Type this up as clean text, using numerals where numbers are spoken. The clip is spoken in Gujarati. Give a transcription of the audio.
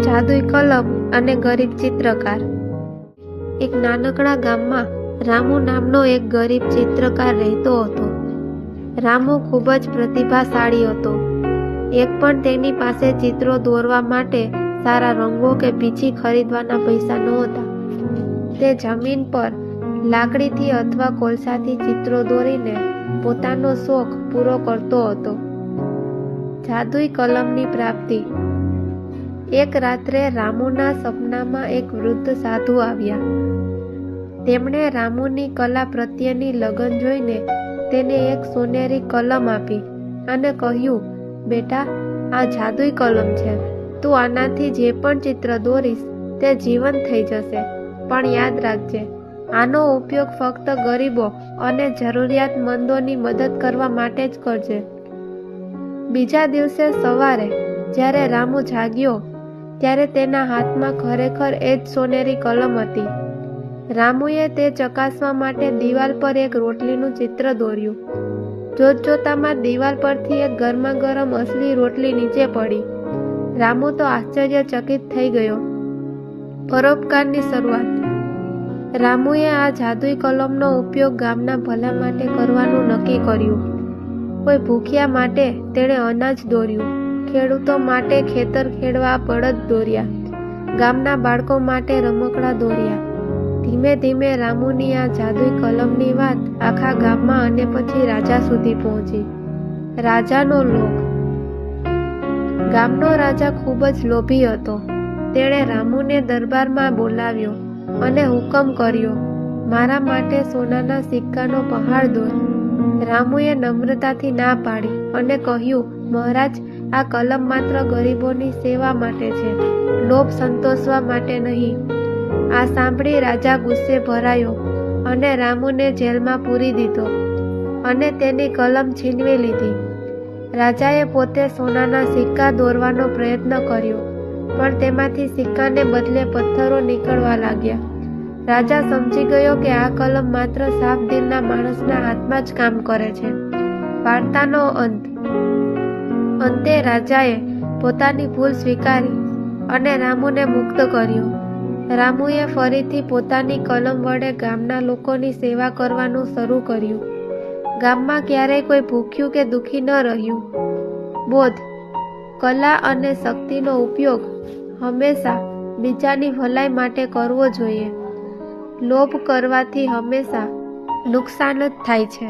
જાદુઈ કલમ અને ગરીબ ચિત્રકાર। એક નાનકડા ગામમાં રામુ નામનો એક ગરીબ ચિત્રકાર રહેતો હતો। રામુ ખૂબ જ પ્રતિભાશાળી હતો। એક પણ તેની પાસે ચિત્રો દોરવા માટે સારા રંગો કે પીંછી ખરીદવાના પૈસા નહોતા। તે જમીન પર લાકડીથી અથવા કોલસાથી ચિત્રો દોરીને પોતાનો શોખ પૂરો કરતો હતો। જાદુઈ કલમની પ્રાપ્તિ। એક રાત્રે રામુના સપનામાં એક વૃદ્ધ સાધુ આવ્યા। તેમણે રામુની કલા પ્રત્યેની લગન જોઈને તેને એક સોનેરી કલમ આપી અને કહ્યું, બેટા, આ જાદુઈ કલમ છે। તું આનાથી જે પણ ચિત્ર દોરીશ તે જીવંત થઈ જશે, પણ યાદ રાખજે, આનો ઉપયોગ ફક્ત ગરીબો અને જરૂરિયાતમંદોની મદદ કરવા માટે જ કરજે। બીજા દિવસે સવારે જ્યારે રામુ જાગ્યો ત્યારે તેના હાથમાં ખરેખર એ જ સોનેરી કલમ હતી। રામુએ તે ચકાસવા માટે દિવાલ પર એક રોટલીનું ચિત્ર દોર્યું। જોતજોતામાં દિવાલ પરથી એક ગરમાગરમ અસલી રોટલી નીચે પડી। રામુ તો આશ્ચર્યચકિત થઈ ગયો। પરોપકારની શરૂઆત। રામુએ આ જાદુઈ કલમનો ઉપયોગ ગામના ભલા માટે કરવાનું નક્કી કર્યું। કોઈ ભૂખ્યા માટે તેણે અનાજ દોર્યું, ખેડૂતો માટે ખેતર ખેડવા બળદ દોર્યા, ગામના બાળકો માટે રમકડા દોર્યા। ધીમે ધીમે રામુની આ જાદુઈ કલમની વાત આખા ગામમાં અને પછી રાજા સુધી પહોંચી। રાજાનો લોભ। ગામનો રાજા ખૂબ જ લોભી હતો। તેણે રામુને દરબારમાં બોલાવ્યો અને હુકમ કર્યો, મારા માટે સોનાના સિક્કાનો પહાડ દોર। રામુએ નમ્રતાથી ના પાડી અને કહ્યું, મહારાજ, આ કલમ માત્ર ગરીબોની સેવા માટે છે, લોભ સંતોષવા માટે નહીં। આ સાંભળી રાજા ગુસ્સે ભરાયો અને રામુને જેલમાં પૂરી દીધો અને તેની કલમ છીનવી લીધી। રાજાએ પોતે સોનાના સિક્કા દોરવાનો પ્રયત્ન કર્યો, પણ તેમાંથી સિક્કાને બદલે પથ્થરો નીકળવા લાગ્યા। રાજા સમજી ગયો કે આ કલમ માત્ર સાફ દિલના માણસના હાથમાં જ કામ કરે છે। વાર્તાનો અંત। અંતે રાજાએ પોતાની ભૂલ સ્વીકારી અને રામુને મુક્ત કર્યો। રામુએ ફરીથી પોતાની કલમ વડે ગામના લોકોની સેવા કરવાનું શરૂ કર્યું। ગામમાં ક્યારેય કોઈ ભૂખ્યું કે દુઃખી ન રહ્યું। બોધ। કલા અને શક્તિનો ઉપયોગ હંમેશા બીજાની ભલાઈ માટે કરવો જોઈએ। લોભ કરવાથી હંમેશા નુકસાન જ થાય છે।